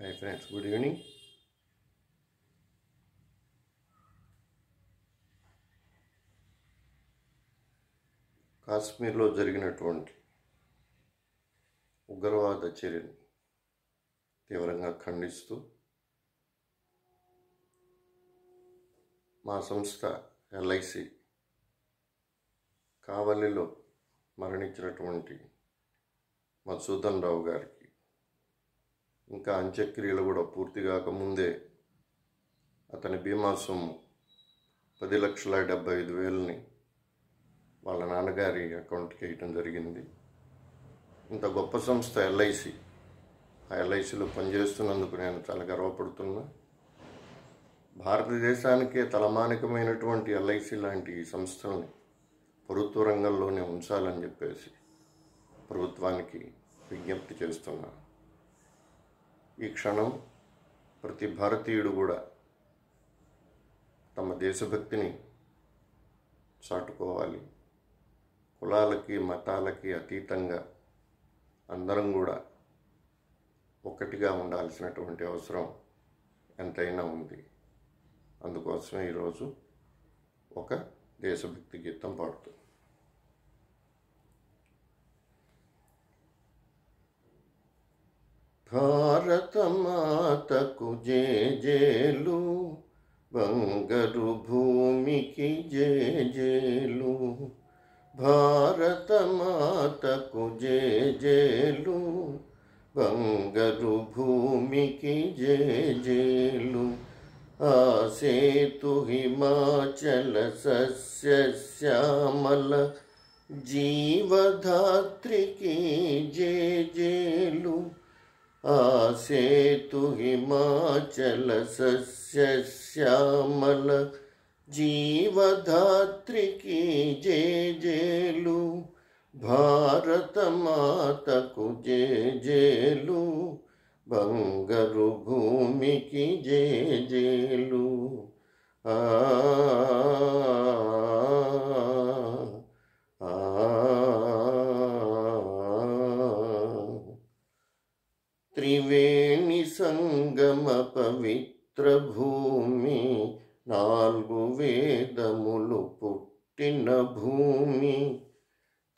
Hi friends, good evening. కాశ్మీర్లో జరిగినటువంటి ఉగ్రవాద చర్యను తీవ్రంగా ఖండిస్తూ మా సంస్థ ఎల్ఐసి కావలిలో మరణించినటువంటి మధుసూదన్ రావు గారికి ఇంకా అంత్యక్రియలు కూడా పూర్తి కాకముందే అతని బీమా సొమ్ము 10,75,000 వాళ్ళ నాన్నగారి అకౌంట్కి వేయటం జరిగింది. ఇంత గొప్ప సంస్థ ఎల్ఐసి, ఆ ఎల్ఐసిలో పనిచేస్తున్నందుకు నేను చాలా గర్వపడుతున్నా. భారతదేశానికే తలమానికమైనటువంటి ఎల్ఐసి లాంటి ఈ సంస్థల్ని ప్రభుత్వ రంగంలోనే ఉంచాలని చెప్పేసి ప్రభుత్వానికి విజ్ఞప్తి చేస్తున్నా. ఈ క్షణం ప్రతి భారతీయుడు కూడా తమ దేశభక్తిని చాటుకోవాలి. కులాలకి మతాలకి అతీతంగా అందరం కూడా ఒక్కటిగా ఉండాల్సినటువంటి అవసరం ఎంతైనా ఉంది. అందుకోసమే ఈరోజు ఒక దేశభక్తి గీతం పాడుతుంది. భారత మాతకు జేజేలు, బంగారు భూమికి జేజేలు. భారత మాతకు జేజేలు, బంగారు భూమికి జేజేలు. ఆ సేతు హిమాచల సస్యశ్యామల జీవధాత్రికి జేజేలు. ఆ సేతు హిమాచల సస్యశ్యామల జీవధాత్రికి జేజేలు. భారత మాతకు జేజేలు, బంగారు భూమికి జేజేలు. ఆ త్రివేణి సంగమ పవిత్ర భూమి, 4 వేదములు పుట్టిన భూమి.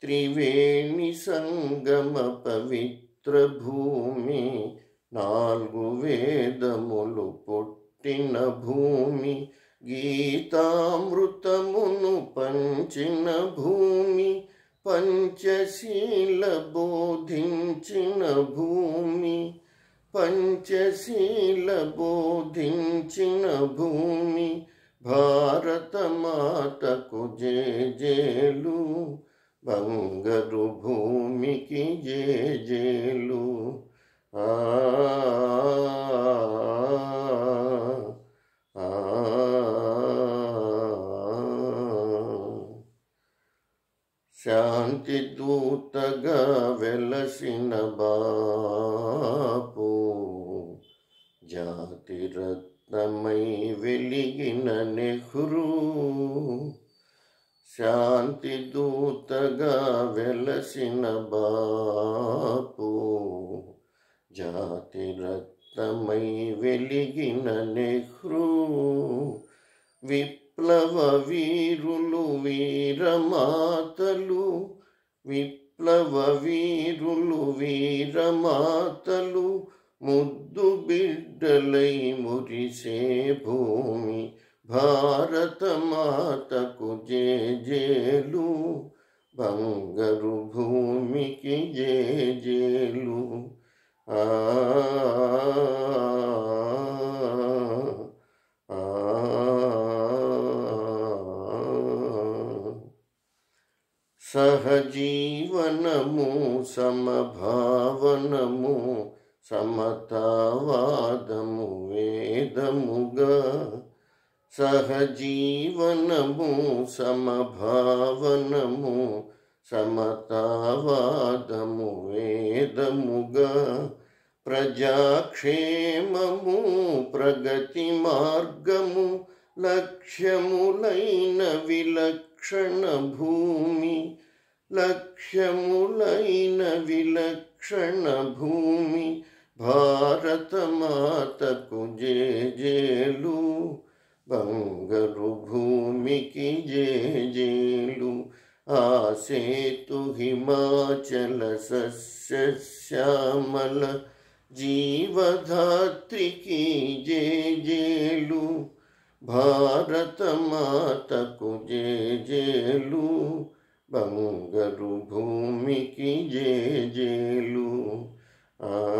త్రివేణి సంగమ పవిత్ర భూమి, 4 వేదములు పుట్టిన భూమి. గీతామృతమును పంచిన భూమి, పంచశీల బోధించిన భూమి. పంచశీల బోధించిన భూమి. భారత మాతకు జేజేలు, బంగారు భూమికి జేజేలు. ఆ శాంతి దూతగా వెలసిన బాపు, జాతి రత్నమై వెలిగిన నెహ్రూ. శాంతి దూతగా వెలసిన బాపు, జాతి రత్నమై వెలిగిన నెహ్రూ. విప్లవ వీరులు వీరమాతలు, విప్లవ వీరులు వీరమాతలు, ముద్దు బిడ్డలై మురిసే భూమి. భారత మాతకు జేజేలు, బంగారు భూమికి జేజేలు. ఆ సహజీవనము సమభావనము, సమతావాదము వేదముగా. సహజీవనము సమభావనము, సమతావాదము వేదముగా. ప్రజాక్షేమము ప్రగతి మార్గము, లక్ష్యములైన విలక్షణ భూమి. లక్ష్యములైన విలక్షణ భూమి. భారత మాతకు జేజేలు, బంగరు భూమికి జేజేలు. ఆ సేతు హిమాచల సస్యశ్యామల జీవధాత్రికి జేజేలు. భారత మాతకు జేజేలు, బంగరు భూమికి జేజేలు. ఆ